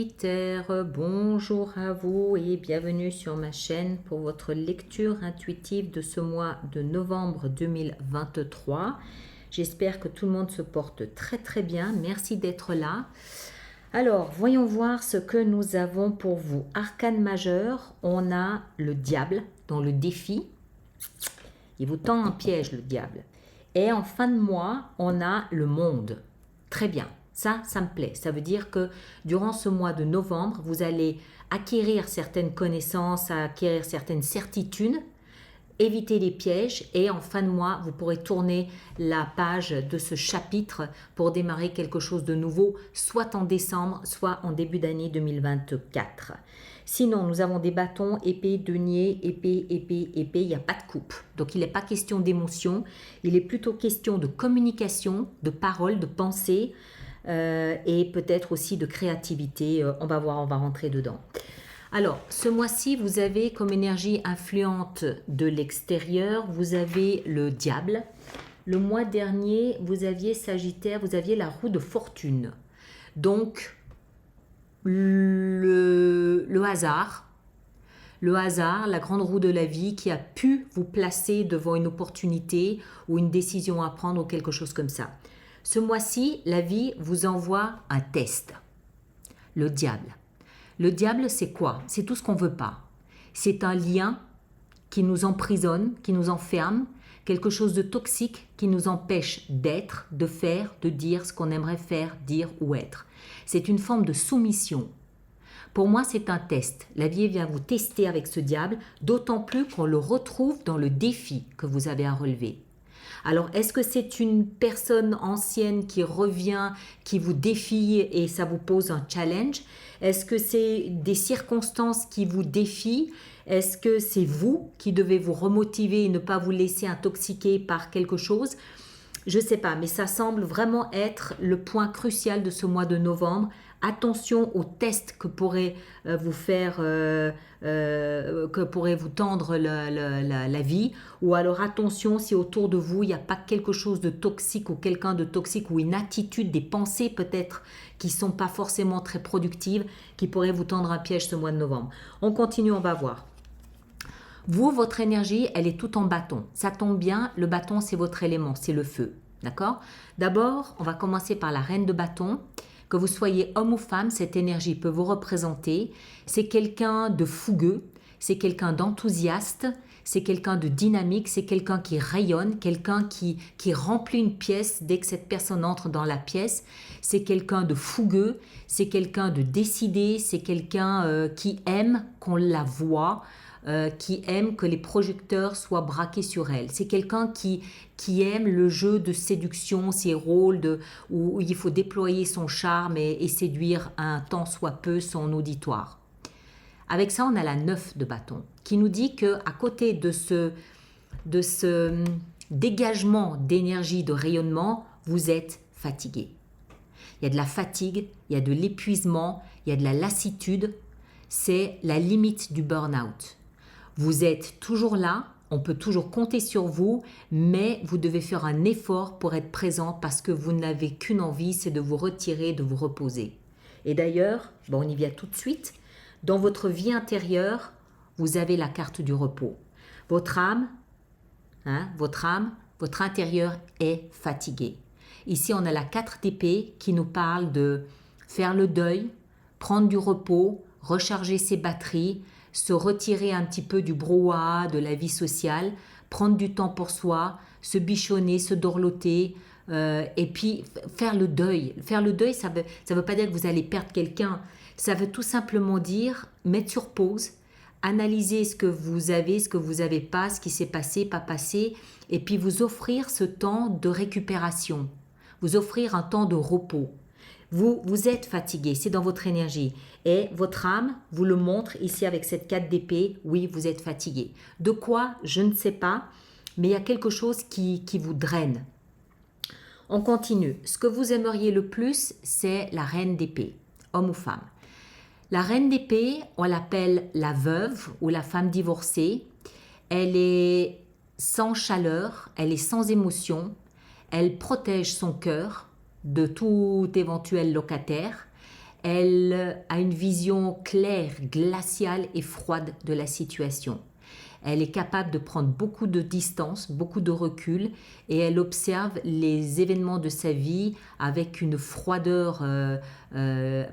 Sagittaire, bonjour à vous et bienvenue sur ma chaîne pour votre lecture intuitive de ce mois de novembre 2023. J'espère que tout le monde se porte très très bien. Merci d'être là. Alors, voyons voir ce que nous avons pour vous. Arcane majeur, on a le diable dans le défi. Il vous tend un piège, le diable. Et en fin de mois, on a le monde. Très bien. Ça me plaît. Ça veut dire que durant ce mois de novembre, vous allez acquérir certaines connaissances, acquérir certaines certitudes, éviter les pièges et en fin de mois, vous pourrez tourner la page de ce chapitre pour démarrer quelque chose de nouveau, soit en décembre, soit en début d'année 2024. Sinon, nous avons des bâtons, épée, denier, épée, épée, épée. Il n'y a pas de coupe. Donc, il n'est pas question d'émotion. Il est plutôt question de communication, de parole, de pensée et peut-être aussi de créativité. On va voir, on va rentrer dedans. Alors, ce mois-ci, vous avez comme énergie influente de l'extérieur, vous avez le diable. Le mois dernier, vous aviez Sagittaire, vous aviez la roue de fortune. Donc, le hasard, la grande roue de la vie qui a pu vous placer devant une opportunité ou une décision à prendre ou quelque chose comme ça. Ce mois-ci, la vie vous envoie un test. Le diable. Le diable, c'est quoi? C'est tout ce qu'on ne veut pas. C'est un lien qui nous emprisonne, qui nous enferme, quelque chose de toxique qui nous empêche d'être, de faire, de dire ce qu'on aimerait faire, dire ou être. C'est une forme de soumission. Pour moi, c'est un test. La vie vient vous tester avec ce diable, d'autant plus qu'on le retrouve dans le défi que vous avez à relever. Alors, est-ce que c'est une personne ancienne qui revient, qui vous défie et ça vous pose un challenge? Est-ce que c'est des circonstances qui vous défient? Est-ce que c'est vous qui devez vous remotiver et ne pas vous laisser intoxiquer par quelque chose? Je ne sais pas, mais ça semble vraiment être le point crucial de ce mois de novembre. Attention aux tests que pourrait vous faire, que pourrait vous tendre la vie. Ou alors attention si autour de vous, il n'y a pas quelque chose de toxique ou quelqu'un de toxique ou une attitude, des pensées peut-être qui ne sont pas forcément très productives, qui pourraient vous tendre un piège ce mois de novembre. On continue, on va voir. Vous, votre énergie, elle est tout en bâton. Ça tombe bien, le bâton, c'est votre élément, c'est le feu. D'accord? D'abord, on va commencer par la reine de bâton. Que vous soyez homme ou femme, cette énergie peut vous représenter. C'est quelqu'un de fougueux, c'est quelqu'un d'enthousiaste, c'est quelqu'un de dynamique, c'est quelqu'un qui rayonne, quelqu'un qui remplit une pièce dès que cette personne entre dans la pièce. C'est quelqu'un de fougueux, c'est quelqu'un de décidé, c'est quelqu'un qui aime qu'on la voie. Qui aime que les projecteurs soient braqués sur elle. C'est quelqu'un qui aime le jeu de séduction, ces rôles où il faut déployer son charme et séduire un tant soit peu son auditoire. Avec ça, on a la 9 de bâton qui nous dit qu'à côté de ce dégagement d'énergie, de rayonnement, vous êtes fatigué. Il y a de la fatigue, il y a de l'épuisement, il y a de la lassitude. C'est la limite du burn-out. Vous êtes toujours là, on peut toujours compter sur vous, mais vous devez faire un effort pour être présent parce que vous n'avez qu'une envie, c'est de vous retirer, de vous reposer. Et d'ailleurs, on y vient tout de suite, dans votre vie intérieure, vous avez la carte du repos. Votre âme, votre intérieur est fatigué. Ici, on a la 4 d'épée qui nous parle de faire le deuil, prendre du repos, recharger ses batteries, se retirer un petit peu du brouhaha de la vie sociale, prendre du temps pour soi, se bichonner, se dorloter, et puis faire le deuil. Faire le deuil, ça veut pas dire que vous allez perdre quelqu'un, ça veut tout simplement dire mettre sur pause, analyser ce que vous avez, ce que vous n'avez pas, ce qui s'est passé, pas passé, et puis vous offrir ce temps de récupération, vous offrir un temps de repos. Vous êtes fatigué, c'est dans votre énergie. Et votre âme vous le montre ici avec cette 4 d'épée. Oui, vous êtes fatigué. De quoi? Je ne sais pas, mais il y a quelque chose qui vous draine. On continue. Ce que vous aimeriez le plus, c'est la reine d'épée, homme ou femme. La reine d'épée, on l'appelle la veuve ou la femme divorcée. Elle est sans chaleur, elle est sans émotion, elle protège son cœur de tout éventuel locataire. Elle a une vision claire, glaciale et froide de la situation. Elle est capable de prendre beaucoup de distance, beaucoup de recul et elle observe les événements de sa vie avec une froideur, elle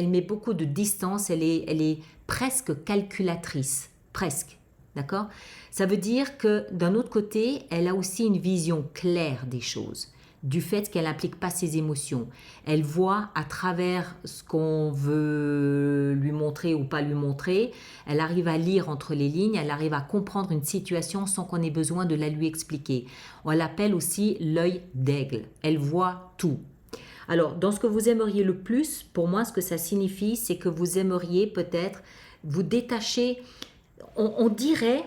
met beaucoup de distance, elle est presque calculatrice, presque, d'accord? Ça veut dire que d'un autre côté, elle a aussi une vision claire des choses, du fait qu'elle n'implique pas ses émotions. Elle voit à travers ce qu'on veut lui montrer ou pas lui montrer, elle arrive à lire entre les lignes, elle arrive à comprendre une situation sans qu'on ait besoin de la lui expliquer. On l'appelle aussi l'œil d'aigle, elle voit tout. Alors, dans ce que vous aimeriez le plus, pour moi, ce que ça signifie, c'est que vous aimeriez peut-être vous détacher, on dirait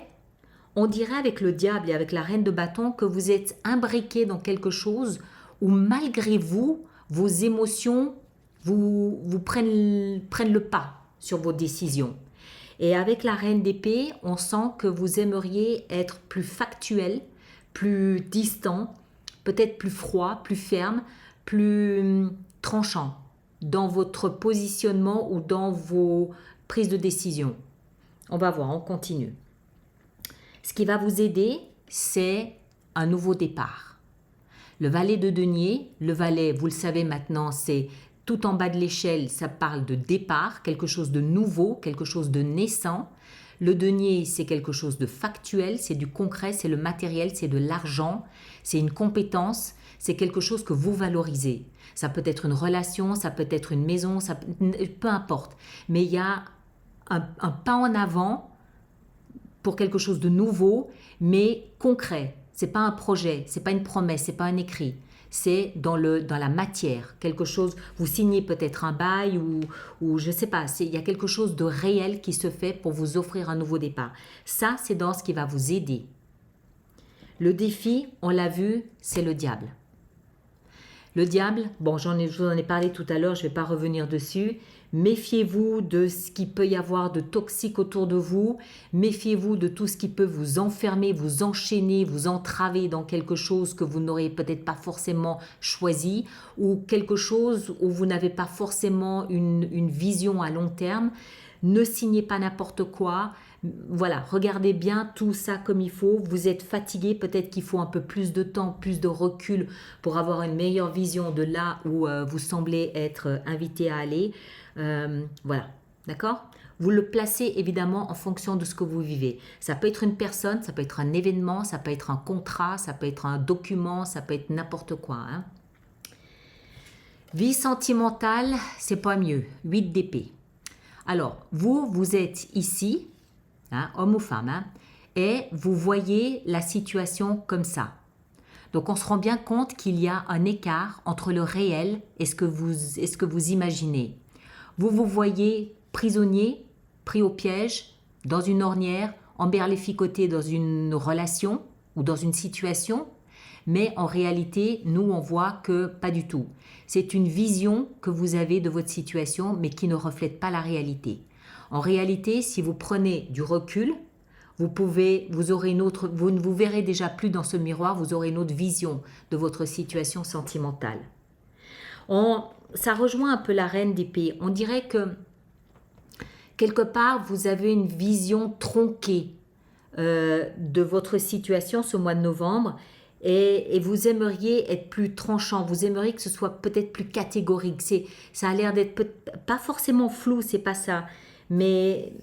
avec le diable et avec la reine de bâton que vous êtes imbriqué dans quelque chose où malgré vous, vos émotions vous prennent le pas sur vos décisions. Et avec la reine d'épée, on sent que vous aimeriez être plus factuel, plus distant, peut-être plus froid, plus ferme, plus tranchant dans votre positionnement ou dans vos prises de décision. On va voir, on continue. Ce qui va vous aider, c'est un nouveau départ. Le valet de denier, le valet, vous le savez maintenant, c'est tout en bas de l'échelle, ça parle de départ, quelque chose de nouveau, quelque chose de naissant. Le denier, c'est quelque chose de factuel, c'est du concret, c'est le matériel, c'est de l'argent, c'est une compétence, c'est quelque chose que vous valorisez. Ça peut être une relation, ça peut être une maison, peu importe. Mais il y a un pas en avant pour quelque chose de nouveau, mais concret. C'est pas un projet, c'est pas une promesse, c'est pas un écrit. C'est dans la matière, quelque chose, vous signez peut-être un bail ou je sais pas, il y a quelque chose de réel qui se fait pour vous offrir un nouveau départ. Ça, c'est dans ce qui va vous aider. Le défi, on l'a vu, c'est le diable. Le diable, bon, je vous en ai parlé tout à l'heure, je ne vais pas revenir dessus. Méfiez-vous de ce qu'il peut y avoir de toxique autour de vous. Méfiez-vous de tout ce qui peut vous enfermer, vous enchaîner, vous entraver dans quelque chose que vous n'aurez peut-être pas forcément choisi ou quelque chose où vous n'avez pas forcément une vision à long terme. Ne signez pas n'importe quoi. Voilà, regardez bien tout ça comme il faut. Vous êtes fatigué, peut-être qu'il faut un peu plus de temps, plus de recul pour avoir une meilleure vision de là où vous semblez être invité à aller. Voilà, d'accord? Vous le placez évidemment en fonction de ce que vous vivez. Ça peut être une personne, ça peut être un événement, ça peut être un contrat, ça peut être un document, ça peut être n'importe quoi. Hein. Vie sentimentale, c'est pas mieux. 8 d'épée. Alors, vous êtes ici, hein, homme ou femme, hein, et vous voyez la situation comme ça. Donc, on se rend bien compte qu'il y a un écart entre le réel et ce que vous imaginez. Vous voyez prisonnier, pris au piège, dans une ornière, emberlificoté dans une relation ou dans une situation, mais en réalité, nous, on voit que pas du tout. C'est une vision que vous avez de votre situation, mais qui ne reflète pas la réalité. En réalité, si vous prenez du recul, vous ne vous verrez déjà plus dans ce miroir, vous aurez une autre vision de votre situation sentimentale. Ça rejoint un peu la reine d'épée. On dirait que quelque part, vous avez une vision tronquée de votre situation ce mois de novembre et vous aimeriez être plus tranchant, vous aimeriez que ce soit peut-être plus catégorique. Ça a l'air d'être pas forcément flou, c'est pas ça, mais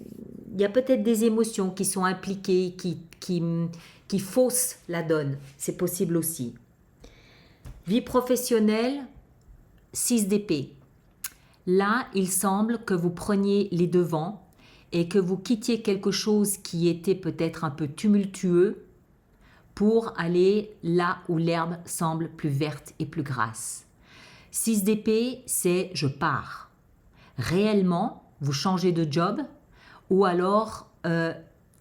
il y a peut-être des émotions qui sont impliquées, qui faussent la donne. C'est possible aussi. Vie professionnelle, 6 d'épée. Là, il semble que vous preniez les devants et que vous quittiez quelque chose qui était peut-être un peu tumultueux pour aller là où l'herbe semble plus verte et plus grasse. 6 d'épée, c'est je pars. Réellement, vous changez de job ou alors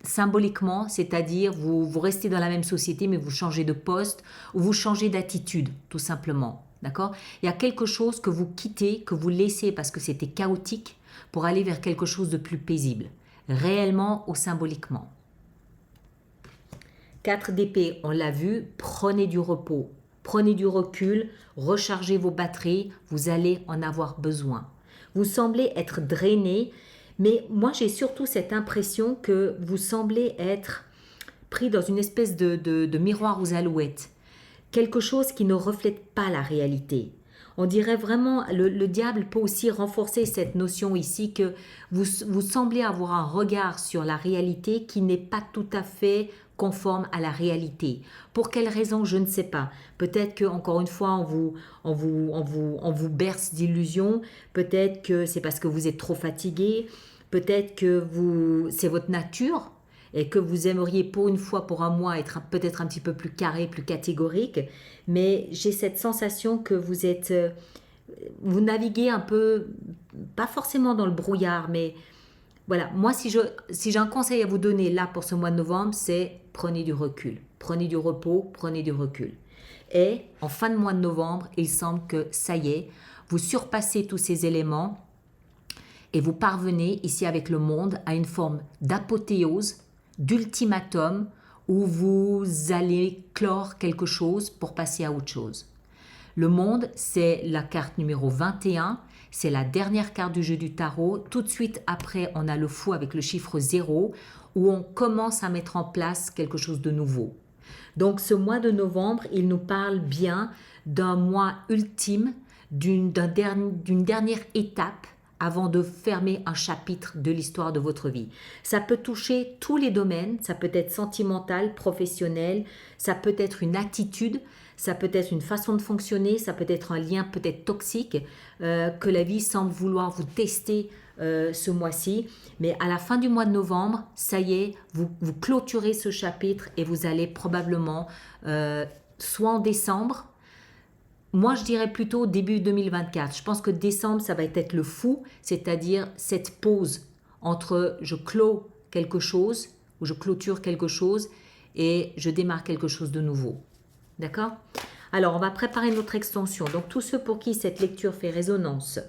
symboliquement, c'est-à-dire vous restez dans la même société mais vous changez de poste ou vous changez d'attitude tout simplement. D'accord ? Il y a quelque chose que vous quittez, que vous laissez parce que c'était chaotique pour aller vers quelque chose de plus paisible, réellement ou symboliquement. 4 d'épée, on l'a vu, prenez du repos, prenez du recul, rechargez vos batteries, vous allez en avoir besoin. Vous semblez être drainé, mais moi j'ai surtout cette impression que vous semblez être pris dans une espèce de miroir aux alouettes. Quelque chose qui ne reflète pas la réalité. On dirait vraiment, le diable peut aussi renforcer cette notion ici que vous semblez avoir un regard sur la réalité qui n'est pas tout à fait conforme à la réalité. Pour quelle raison, je ne sais pas. Peut-être que encore une fois, on vous berce d'illusions. Peut-être que c'est parce que vous êtes trop fatigué. Peut-être que c'est votre nature et que vous aimeriez pour une fois, pour un mois, être peut-être un petit peu plus carré, plus catégorique. Mais j'ai cette sensation que vous naviguez un peu, pas forcément dans le brouillard, mais voilà, moi si j'ai un conseil à vous donner là pour ce mois de novembre, c'est prenez du recul, prenez du repos, prenez du recul. Et en fin de mois de novembre, il semble que ça y est, vous surpassez tous ces éléments et vous parvenez ici avec le monde à une forme d'apothéose, d'ultimatum où vous allez clore quelque chose pour passer à autre chose. Le monde, c'est la carte numéro 21, c'est la dernière carte du jeu du tarot. Tout de suite après, on a le fou avec le chiffre 0 où on commence à mettre en place quelque chose de nouveau. Donc ce mois de novembre, il nous parle bien d'un mois ultime, d'une dernière étape avant de fermer un chapitre de l'histoire de votre vie. Ça peut toucher tous les domaines, ça peut être sentimental, professionnel, ça peut être une attitude, ça peut être une façon de fonctionner, ça peut être un lien peut-être toxique que la vie semble vouloir vous tester ce mois-ci. Mais à la fin du mois de novembre, ça y est, vous clôturez ce chapitre et vous allez probablement, soit en décembre, moi, je dirais plutôt début 2024. Je pense que décembre, ça va être le fou, c'est-à-dire cette pause entre je clôt quelque chose ou je clôture quelque chose et je démarre quelque chose de nouveau. D'accord? Alors, on va préparer notre extension. Donc, tous ceux pour qui cette lecture fait résonance,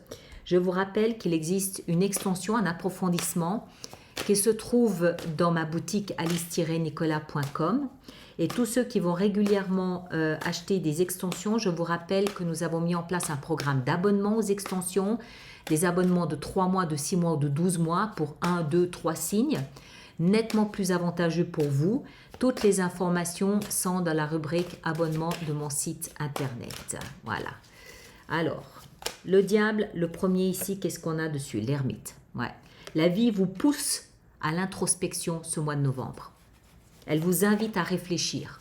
je vous rappelle qu'il existe une extension, un approfondissement qui se trouve dans ma boutique alice-nicolas.com. Et tous ceux qui vont régulièrement acheter des extensions, je vous rappelle que nous avons mis en place un programme d'abonnement aux extensions, des abonnements de 3 mois, de 6 mois ou de 12 mois pour 1, 2, 3 signes, nettement plus avantageux pour vous. Toutes les informations sont dans la rubrique abonnement de mon site internet. Voilà. Alors, le diable, le premier ici, qu'est-ce qu'on a dessus? L'ermite. Ouais. La vie vous pousse à l'introspection ce mois de novembre. Elle vous invite à réfléchir.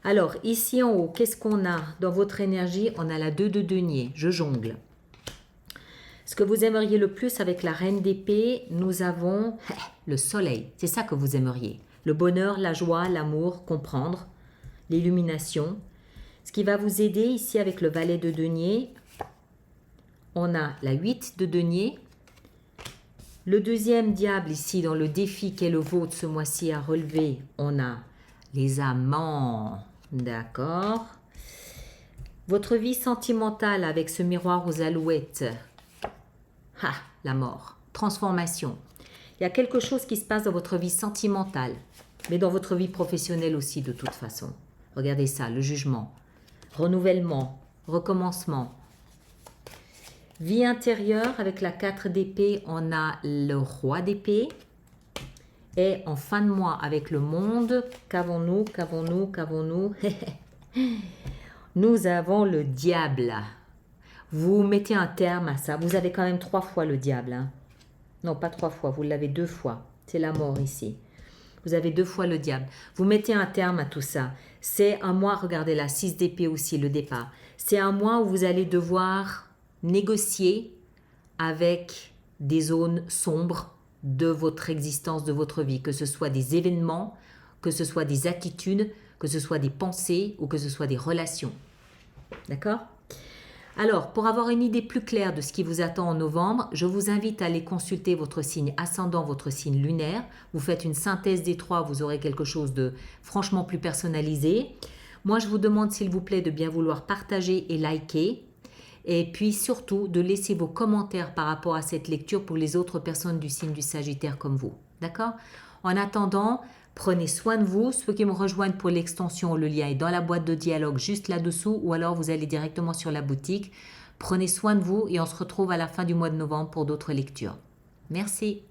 Alors, ici en haut, qu'est-ce qu'on a dans votre énergie? On a la 2 de denier. Je jongle. Ce que vous aimeriez le plus avec la reine d'épée, nous avons le soleil. C'est ça que vous aimeriez. Le bonheur, la joie, l'amour, comprendre, l'illumination. Ce qui va vous aider ici avec le valet de denier, on a la 8 de denier. Le deuxième diable ici dans le défi qui est le vôtre ce mois-ci à relever, on a les amants, d'accord. Votre vie sentimentale avec ce miroir aux alouettes, la mort, transformation. Il y a quelque chose qui se passe dans votre vie sentimentale, mais dans votre vie professionnelle aussi de toute façon. Regardez ça, le jugement, renouvellement, recommencement. Vie intérieure, avec la 4 d'épée, on a le roi d'épée. Et en fin de mois, avec le monde, qu'avons-nous? Nous avons le diable. Vous mettez un terme à ça. Vous avez quand même 3 fois le diable. Hein. Non, pas 3 fois, vous l'avez 2 fois. C'est la mort ici. Vous avez 2 fois le diable. Vous mettez un terme à tout ça. C'est un mois, regardez là, 6 d'épée aussi, le départ. C'est un mois où vous allez devoir négocier avec des zones sombres de votre existence, de votre vie, que ce soit des événements, que ce soit des attitudes, que ce soit des pensées ou que ce soit des relations. D'accord? Alors, pour avoir une idée plus claire de ce qui vous attend en novembre, je vous invite à aller consulter votre signe ascendant, votre signe lunaire. Vous faites une synthèse des 3, vous aurez quelque chose de franchement plus personnalisé. Moi, je vous demande s'il vous plaît de bien vouloir partager et liker. Et puis surtout de laisser vos commentaires par rapport à cette lecture pour les autres personnes du signe du Sagittaire comme vous. D'accord? En attendant, prenez soin de vous. Ceux qui me rejoignent pour l'extension, le lien est dans la boîte de dialogue juste là-dessous ou alors vous allez directement sur la boutique. Prenez soin de vous et on se retrouve à la fin du mois de novembre pour d'autres lectures. Merci.